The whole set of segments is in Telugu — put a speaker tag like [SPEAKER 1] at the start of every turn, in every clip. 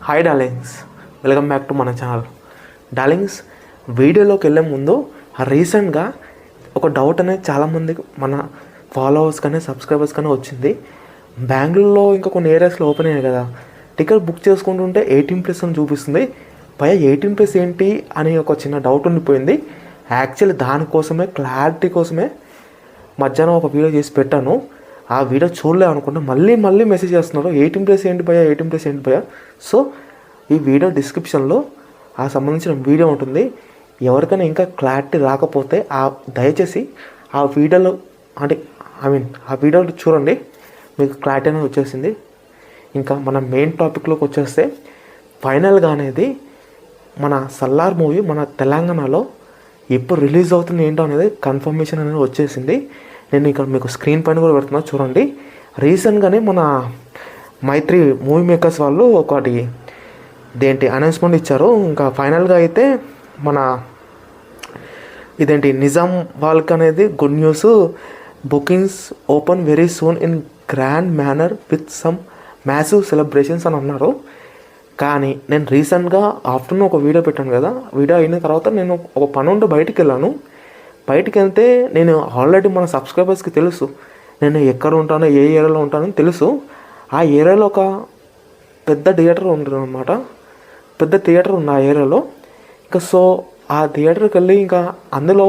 [SPEAKER 1] Hi darlings, welcome back to మన ఛానల్. డార్లింగ్స్, వీడియోలోకి వెళ్ళే ముందు రీసెంట్గా ఒక డౌట్ అనేది చాలామందికి మన ఫాలోవర్స్ కానీ సబ్స్క్రైబర్స్ కానీ వచ్చింది. బెంగళూరులో ఇంకా కొన్ని ఏరియాస్లో ఓపెన్ అయ్యాయి కదా, టికెట్ బుక్ చేసుకుంటుంటే 18+ అని చూపిస్తుంది. పైగా 18+ ఏంటి అని ఒక చిన్న డౌట్ ఉండిపోయింది. యాక్చువల్లీ దానికోసమే, క్లారిటీ కోసమే మధ్యాహ్నం ఒక వీడియో చేసి పెట్టాను. ఆ వీడియో చూడలే అనుకుంటా మళ్ళీ మెసేజ్ చేస్తున్నారు, 18+ ఏంటి భయ్యా, 18+ ఏంటి భయ్యా. సో ఈ వీడియో డిస్క్రిప్షన్లో ఆ సంబంధించిన వీడియో ఉంటుంది. ఎవరికైనా ఇంకా క్లారిటీ రాకపోతే దయచేసి ఆ వీడియోలో ఆ వీడియోలో చూడండి, మీకు క్లారిటీ అనేది వచ్చేసింది. ఇంకా మన మెయిన్ టాపిక్లోకి వచ్చేస్తే ఫైనల్గా అనేది మన సల్లార్ మూవీ మన తెలంగాణలో ఎప్పుడు రిలీజ్ అవుతుంది ఏంటో అనేది కన్ఫర్మేషన్ అనేది వచ్చేసింది. నేను ఇక్కడ మీకు స్క్రీన్ పైన కూడా పెడుతున్నా చూడండి. రీసెంట్గానే మన మైత్రి మూవీ మేకర్స్ వాళ్ళు ఒకటి అనౌన్స్మెంట్ ఇచ్చారు. ఇంకా ఫైనల్గా అయితే మన నిజాం వాళ్ళకి అనేది good news, bookings open very soon in grand manner with some massive celebrations అని అన్నారు. కానీ నేను రీసెంట్గా ఆఫ్టర్నూన్ ఒక వీడియో పెట్టాను కదా, వీడియో అయిన తర్వాత నేను ఒక పని ఉంటే బయటికి వెళ్ళాను. బయటికి వెళ్తే నేను ఆల్రెడీ మన సబ్స్క్రైబర్స్కి తెలుసు నేను ఎక్కడ ఉంటానో, ఏ ఏరియాలో ఉంటానో తెలుసు. ఆ ఏరియాలో ఒక పెద్ద థియేటర్ ఉంటుంది అనమాట, పెద్ద థియేటర్ ఉంది ఆ ఏరియాలో. ఇంకా సో ఆ థియేటర్కి వెళ్ళి ఇంకా అందులో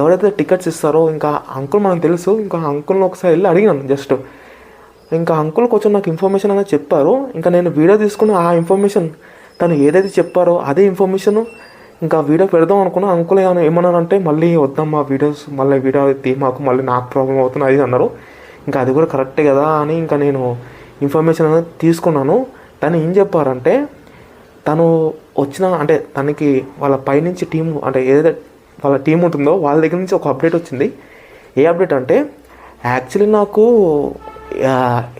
[SPEAKER 1] ఎవరైతే టికెట్స్ ఇస్తారో ఇంకా అంకుల్ మనకు తెలుసు. ఇంకా అంకుల్ని ఒకసారి వెళ్ళి అడిగినాను జస్ట్. ఇంకా అంకుల్ కొంచెం నాకు ఇన్ఫర్మేషన్ అనేది చెప్పారు. ఇంకా నేను వీడియో తీసుకుని ఆ ఇన్ఫర్మేషన్ తను ఏదైతే చెప్పారో అదే ఇన్ఫర్మేషన్ ఇంకా వీడియో పెడదాం అనుకున్నా. అంకుల్ ఏమన్నారంటే మళ్ళీ వద్దాం ఆ వీడియోస్, మళ్ళీ వీడియో మాకు మళ్ళీ నాకు ప్రాబ్లం అవుతుంది అది అన్నారు. ఇంకా అది కూడా కరెక్టే కదా అని ఇంకా నేను ఇన్ఫర్మేషన్ అనేది తీసుకున్నాను. తను ఏం చెప్పారంటే, తను తనకి వాళ్ళ పైనుంచి టీము ఏదైతే వాళ్ళ టీం ఉంటుందో వాళ్ళ దగ్గర నుంచి ఒక అప్డేట్ వచ్చింది. ఏ అప్డేట్ అంటే, యాక్చువల్లీ నాకు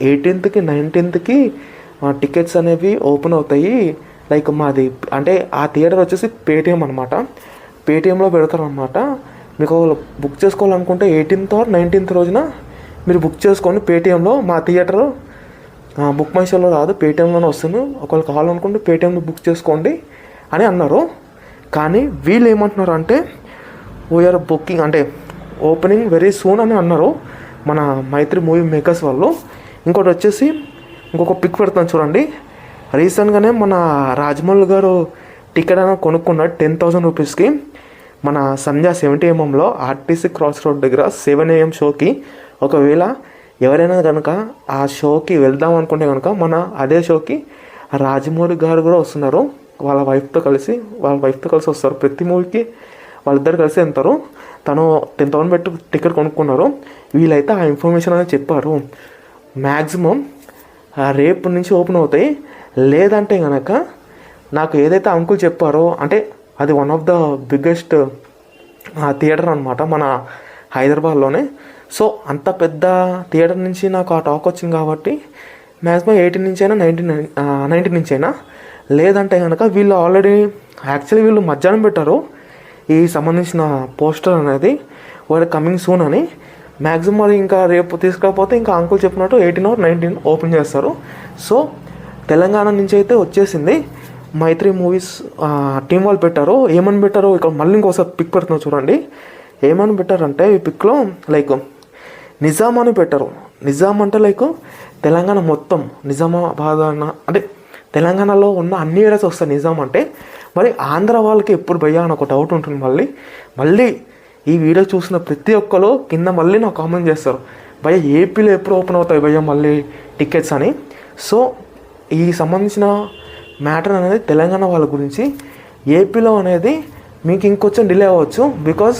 [SPEAKER 1] 18కి 19కి టికెట్స్ అనేవి ఓపెన్ అవుతాయి. లైక్ మాది ఆ థియేటర్ వచ్చేసి పేటిఎం అనమాట. పేటిఎంలో పెడతారు అనమాట. మీకు బుక్ చేసుకోవాలనుకుంటే 18th or 19th రోజున మీరు బుక్ చేసుకోండి పేటిఎంలో. మా థియేటర్ బుక్ మై షోలో రాదు, పేటిఎంలోనే వస్తుంది. ఒకవేళ కావాలనుకుంటే పేటిఎంలో బుక్ చేసుకోండి అని అన్నారు. కానీ వీళ్ళు ఏమంటున్నారు అంటే, we are booking opening very soon అని అన్నారు మన మైత్రి మూవీ మేకర్స్ వాళ్ళు. ఇంకోటి వచ్చేసి ఇంకొక పిక్ పెడతాను చూడండి. రీసెంట్గానే మన రాజమౌళి గారు టికెట్ అనేది కొనుక్కున్నాడు 10,000 రూపీస్కి. మన సంధ్య 70mm ఆర్టీసీ క్రాస్ రోడ్ దగ్గర 7 AM షోకి. ఒకవేళ ఎవరైనా కనుక ఆ షోకి వెళ్దాం అనుకుంటే కనుక మన అదే షోకి రాజమౌళి గారు కూడా వస్తున్నారు. వాళ్ళ వైఫ్తో కలిసి వస్తారు. ప్రతి మూవీకి వాళ్ళిద్దరు కలిసి వెళ్తారు. తను 10,000 పెట్టి టికెట్ కొనుక్కున్నారు. వీళ్ళైతే ఆ ఇన్ఫర్మేషన్ అనేది చెప్పారు. మ్యాక్సిమం రేపు నుంచి ఓపెన్ అవుతాయి. లేదంటే కనుక నాకు ఏదైతే అంకుల్ చెప్పారో అది one of the biggest theatre అనమాట మన హైదరాబాద్లోనే. సో అంత పెద్ద థియేటర్ నుంచి నాకు ఆ టాక్ వచ్చింది కాబట్టి మ్యాక్సిమం 18 నుంచి అయినా 19 నుంచి అయినా. లేదంటే కనుక వీళ్ళు ఆల్రెడీ వీళ్ళు మధ్యాహ్నం పెట్టారు ఈ సంబంధించిన పోస్టర్ అనేది, వాడు కమింగ్ సూన్ అని. మ్యాక్సిమం మరి ఇంకా రేపు తీసుకురాకపోతే ఇంకా అంకుల్ చెప్పినట్టు 18 or 19 ఓపెన్ చేస్తారు. సో తెలంగాణ నుంచి అయితే వచ్చేసింది. మైత్రి మూవీస్ టీం వాళ్ళు పెట్టారు. ఏమని పెట్టారో ఇక్కడ మళ్ళీ ఇంకోసారి పిక్ పెడుతున్నారు చూడండి. ఏమని పెట్టారంటే ఈ పిక్లో లైక్ నిజాం అని పెట్టారు. నిజాం అంటే లైక్ తెలంగాణ మొత్తం, నిజామాబాద్ తెలంగాణలో ఉన్న అన్ని ఏరియాస్ వస్తాయి నిజాం అంటే. మరి ఆంధ్ర వాళ్ళకి ఎప్పుడు భయ్యా అని ఒక డౌట్ ఉంటుంది. మళ్ళీ ఈ వీడియో చూసిన ప్రతి ఒక్కరు కింద మళ్ళీ నాకు కామెంట్ చేస్తారు, భయ్యా ఏపీలో ఎప్పుడు ఓపెన్ అవుతాయి భయ్యా మళ్ళీ టికెట్స్ అని. సో ఈ సంబంధించిన మ్యాటర్ అనేది తెలంగాణ వాళ్ళ గురించి. ఏపీలో అనేది మీకు ఇంకొంచెం డిలే అవ్వచ్చు. బికాజ్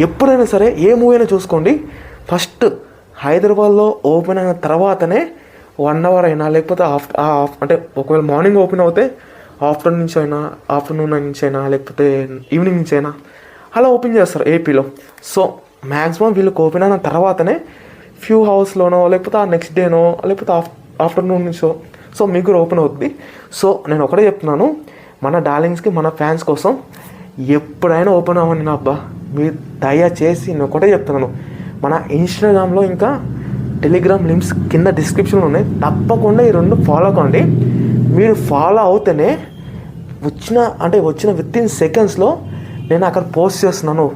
[SPEAKER 1] ఎప్పుడైనా సరే ఏ మూవీ అయినా చూసుకోండి, ఫస్ట్ హైదరాబాద్లో ఓపెన్ అయిన తర్వాతనే 1 hour అయినా లేకపోతే ఒకవేళ మార్నింగ్ ఓపెన్ అవుతే ఆఫ్టర్నూన్ నుంచి అయినా లేకపోతే ఈవినింగ్ నుంచి అయినా అలా ఓపెన్ చేస్తారు ఏపీలో. సో మ్యాక్సిమం వీళ్ళకి ఓపెన్ అయిన తర్వాతనే ఫ్యూ హవర్స్లోనో లేకపోతే ఆ నెక్స్ట్ డేనో లేకపోతే ఆఫ్టర్నూన్ నుంచో సో మీకు కూడా ఓపెన్ అవుతుంది. సో నేను ఒకటే చెప్తున్నాను, మన డార్లింగ్స్కి, మన ఫ్యాన్స్ కోసం ఎప్పుడైనా ఓపెన్ అవ్వండి నా అబ్బా. మీరు దయచేసి నేను ఒకటే చెప్తున్నాను, మన ఇన్స్టాగ్రామ్లో ఇంకా టెలిగ్రామ్ లింక్స్ కింద డిస్క్రిప్షన్లో ఉన్నాయి. తప్పకుండా ఈ 2 ఫాలో కండి. మీరు ఫాలో అవుతేనే వచ్చిన విత్ ఇన్ సెకండ్స్లో నేను అక్కడ పోస్ట్ చేస్తున్నాను.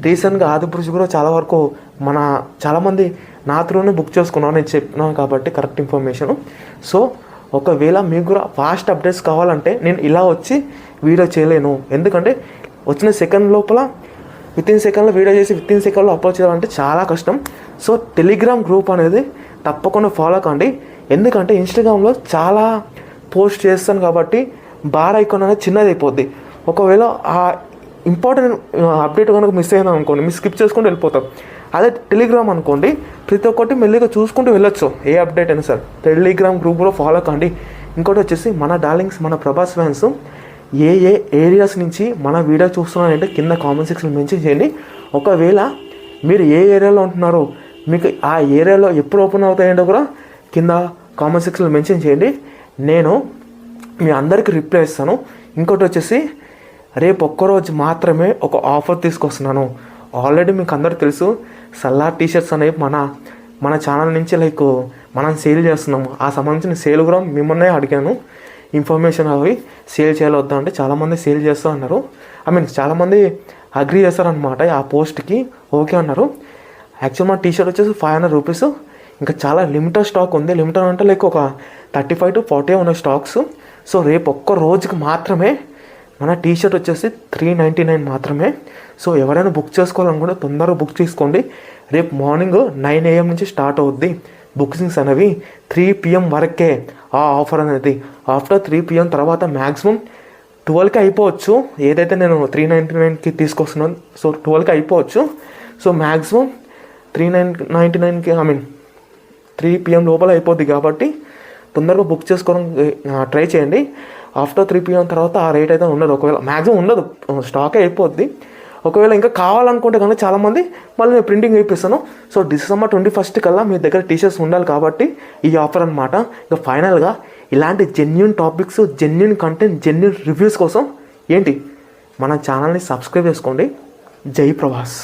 [SPEAKER 1] రీసెంట్గా ఆదిపురుషు కూడా చాలామంది నా త్రూనే బుక్ చేసుకున్నాను, నేను చెప్పినాను కాబట్టి కరెక్ట్ ఇన్ఫర్మేషను. సో ఒకవేళ మీకు కూడా ఫాస్ట్ అప్డేట్స్ కావాలంటే నేను ఇలా వచ్చి వీడియో చేయలేను. ఎందుకంటే వచ్చిన సెకండ్ లోపల విత్ ఇన్ సెకండ్లో వీడియో చేసి విత్ ఇన్ సెకండ్లో అప్లోడ్ చేయాలంటే చాలా కష్టం. సో టెలిగ్రామ్ గ్రూప్ అనేది తప్పకుండా ఫాలో కండి. ఎందుకంటే ఇన్స్టాగ్రామ్లో చాలా పోస్ట్ చేస్తాను కాబట్టి బార్ ఐకాన్ అనేది చిన్నది అయిపోద్ది. ఒకవేళ ఆ ఇంపార్టెంట్ అప్డేట్ కనుక మిస్ అయింది అనుకోండి, మీరు స్కిప్ చేసుకుంటూ వెళ్ళిపోతాం. అదే టెలిగ్రామ్ అనుకోండి, ప్రతి ఒక్కటి మెల్లిగా చూసుకుంటూ వెళ్ళొచ్చు. ఏ అప్డేట్ అయినా సరే టెలిగ్రామ్ గ్రూప్లో ఫాలో కండి. ఇంకోటి వచ్చేసి మన డార్లింగ్స్, మన ప్రభాస్ ఫ్యాన్స్ ఏ ఏరియాస్ నుంచి మన వీడియో చూస్తున్నారంటే కింద కామెంట్ సెక్షన్లో మెన్షన్ చేయండి. ఒకవేళ మీరు ఏ ఏరియాలో ఉంటున్నారో, మీకు ఆ ఏరియాలో ఎప్పుడు ఓపెన్ అవుతాయంటో కూడా కింద కామెంట్ సెక్షన్లో మెన్షన్ చేయండి. నేను మీ అందరికీ రిప్లై ఇస్తాను. ఇంకోటి వచ్చేసి రేపు ఒక్కరోజు మాత్రమే ఒక ఆఫర్ తీసుకొస్తున్నాను. ఆల్రెడీ మీకు అందరూ తెలుసు, సల్లార్ టీషర్ట్స్ అనేవి మన ఛానల్ నుంచి మనం సేల్ చేస్తున్నాము. ఆ సంబంధించిన సేల్ కూడా మిమ్మల్నే అడిగాను ఇన్ఫర్మేషన్ అవి సేల్ చేయవద్దా అంటే చాలామంది సేల్ చేస్తూ అన్నారు. చాలామంది అగ్రీ చేస్తారనమాట ఆ పోస్ట్కి, ఓకే అన్నారు. యాక్చువల్ మా టీషర్ట్ వచ్చేసి 500 రూపీస్. ఇంకా చాలా లిమిటెడ్ స్టాక్ ఉంది. లిమిటెడ్ అంటే ఒక 35 to 40 ఉన్న స్టాక్స్. సో రేపు ఒక్క రోజుకి మాత్రమే మన టీషర్ట్ వచ్చేసి 399 మాత్రమే. సో ఎవరైనా బుక్ చేసుకోవాలనుకుంటే తొందరగా బుక్ చేసుకోండి. రేపు మార్నింగ్ 9 AM నుంచి స్టార్ట్ అవుద్ది బుకింగ్స్ అనేవి. 3 PM వరకే ఆ ఆఫర్ అనేది. ఆఫ్టర్ 3 PM తర్వాత మ్యాక్సిమం 12కి అయిపోవచ్చు. ఏదైతే నేను 399కి తీసుకొస్తున్నాను, సో 12కి అయిపోవచ్చు. సో మ్యాక్సిమం 399కి 3 PM లోపల అయిపోద్ది కాబట్టి తొందరగా బుక్ చేసుకోవడం ట్రై చేయండి. ఆఫ్టర్ 3 PM తర్వాత ఆ రేట్ అయితే ఉండదు. ఒకవేళ మ్యాక్సిమం ఉండదు, స్టాకే అయిపోద్ది. ఒకవేళ ఇంకా కావాలనుకుంటే కానీ చాలామంది మళ్ళీ నేను ప్రింటింగ్ వేయిస్తాను. సో December 21st కల్లా మీ దగ్గర టీషర్ట్స్ ఉండాలి కాబట్టి ఈ ఆఫర్ అనమాట. ఇక ఫైనల్గా ఇలాంటి genuine topics, genuine content, genuine reviews కోసం మన ఛానల్ని సబ్స్క్రైబ్ చేసుకోండి. జై ప్రభాస్.